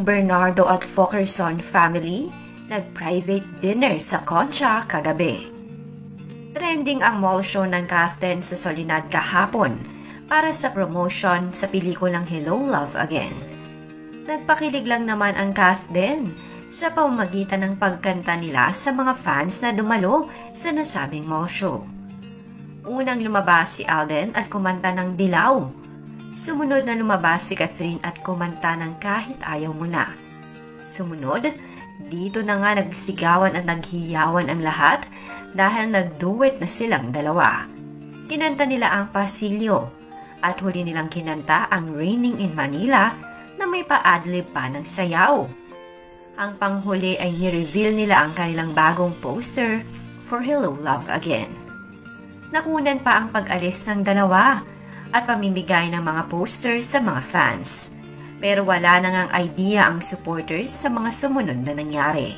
Bernardo at Fokerson family nag-private dinner sa Concha kagabi. Trending ang mall show ng Kathden sa Soledad kahapon para sa promotion sa pelikulang Hello, Love Again. Nagpakilig lang naman ang Kathden sa pamamagitan ng pagkanta nila sa mga fans na dumalo sa nasabing mall show. Unang lumabas si Alden at kumanta ng Dilaw. Sumunod na lumabas si Catherine at kumanta ng Kahit Ayaw Mo Na. Sumunod, dito na nga nagsigawan at naghiyawan ang lahat dahil nagduet na silang dalawa. Kinanta nila ang Pasilyo at huli nilang kinanta ang Raining in Manila na may pa-adlib pa ng sayaw. Ang panghuli ay ni-reveal nila ang kanilang bagong poster for Hello, Love Again. Nakunan pa ang pag-alis ng dalawa at pamimigay ng mga posters sa mga fans. Pero wala na ngang idea ang supporters sa mga sumunod na nangyari.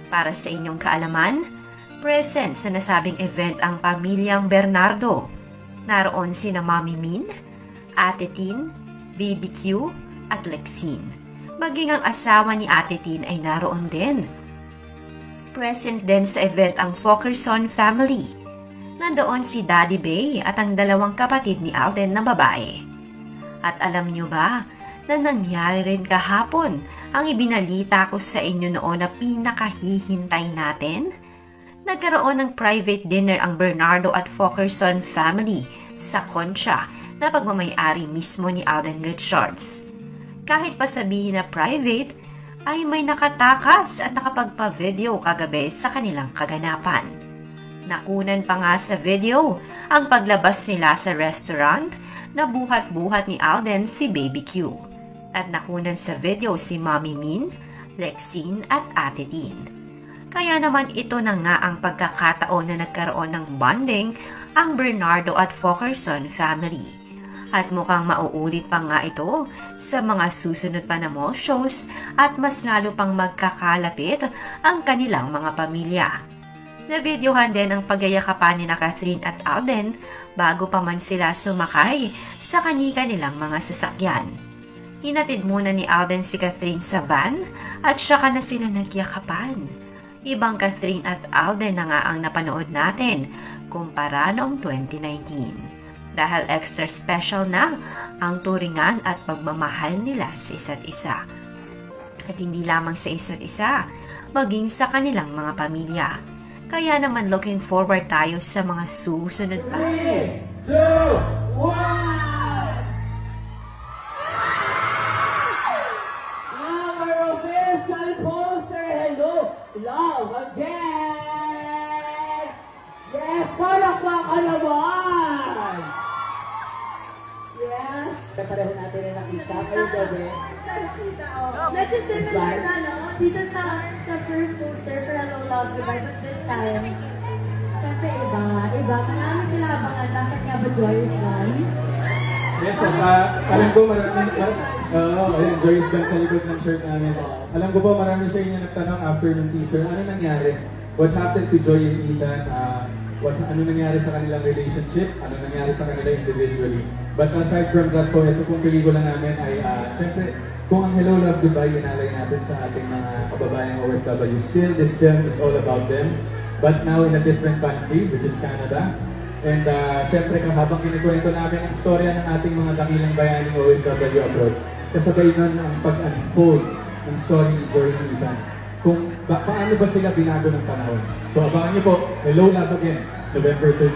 Para sa inyong kaalaman, present sa nasabing event ang pamilyang Bernardo. Naroon sina Mami Min, Ate Tin, Baby Q at Lexine. Maging ang asawa ni Ate Tin ay naroon din. Present din sa event ang Fokerson family. Nandoon si Daddy Bay at ang dalawang kapatid ni Alden na babae. At alam niyo ba na nangyari rin kahapon ang ibinalita ko sa inyo noon na pinakahihintay natin? Nagkaroon ng private dinner ang Bernardo at Fokerson family sa Concha na pagmamay-ari mismo ni Alden Richards. Kahit pa sabihin na private, ay may nakatakas at nakapagpa-video kagabi sa kanilang kaganapan. Nakunan pa nga sa video ang paglabas nila sa restaurant na buhat-buhat ni Alden si Baby Q. At nakunan sa video si Mami Min, Lexine at Ate Tin. Kaya naman ito na nga ang pagkakataon na nagkaroon ng bonding ang Bernardo at Fokerson family. At mukhang mauulit pa nga ito sa mga susunod pa na mall shows at mas lalo pang magkakalapit ang kanilang mga pamilya. Na-videohan din ang pagyayakapan ni Catherine at Alden bago pa man sila sumakay sa kani-kanilang mga sasakyan. Hinatid muna ni Alden si Catherine sa van at saka na sila nagyakapan. Ibang Catherine at Alden na nga ang napanood natin kumpara noong 2019. Dahil extra special na ang turingan at pagmamahal nila sa isa't isa. At hindi lamang sa isa't isa, maging sa kanilang mga pamilya. Kaya naman looking forward tayo sa mga susunod pa. 3, 2, 1! Our official poster, Hello, Love Again! Yes, palakpak ka naman! Yes! Pareho natin na nakita kayo gabi. Nakita, oh. Medyo similar siya, no? Dito sa first poster for Hello, Love Goodbye, but this time, syempre iba. Marami sila abangan. Bakit nga ba Joyous Gun? Yes, alam ko maraming, Joyous Gun sa likod ng shirt namin. Alam ko po marami sa inyo nagtanong after ng teaser, ano nangyari? What happened to Joy and Ethan? Ano nangyari sa kanilang relationship? Ano nangyari sa kanila individually? But aside from that po, ito pong pelikula namin ay, syempre, kung ang Hello, Love, Goodbye, inalay natin sa ating mga kababayang OFW. Still, this film is all about them. But now in a different country, which is Canada. And syempre, habang kinikwento namin ang storya ng ating mga dakilang bayaning OFW abroad, kasabay nun ang pag-unfold ng story ni Joy and Ethan. Kung paano ba sila binago ng panahon. So abangan niyo po, Hello, Love Again, November 13.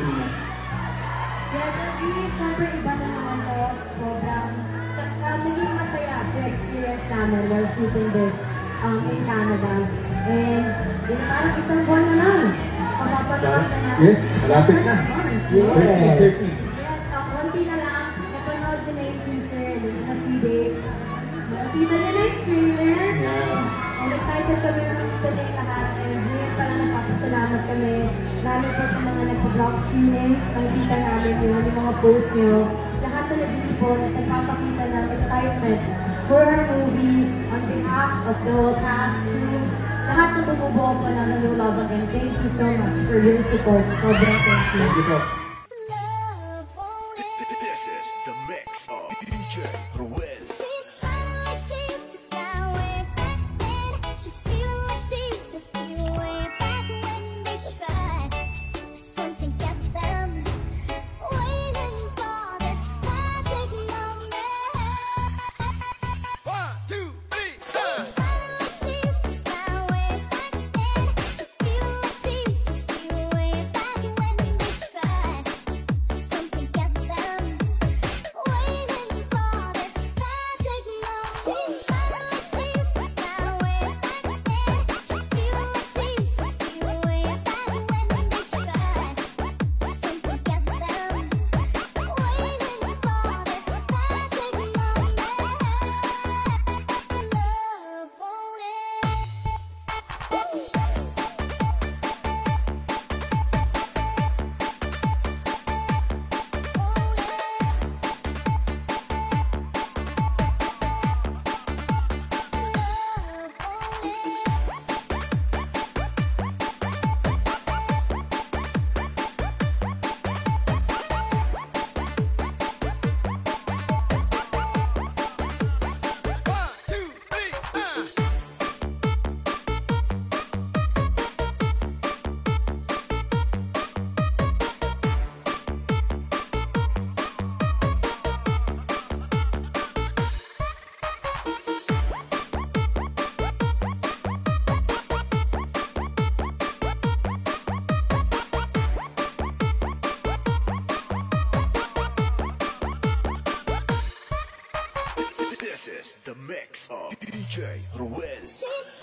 Yes, at really, syempre iba na naman to. Sobrang naging masaya yung experience namin while shooting this in Canada. And parang isang buwan na lang. Papapanood na natin. Yes, malapit na. Yes, konti na lang. Napanood ko na yung teaser in a few days. Nakita na yung trailer. And excited kami na makita na yung lahat. And ngayon pala nagpapasalamat kami. Lalo po sa mga nagpa-block screenings. Nakikita namin yung mga posts nyo. Lahat na nag-ipon at nagpapakita ng excitement for our movie on behalf of the whole cast crew. Lahat na bumubuo po ng Hello, Love Again. Thank you so much for your support. Sobrang thank you. Thank you po. This is the mix of DJ Ruiz. She's fine, she's just fine with This is the mix of DJ Ruel.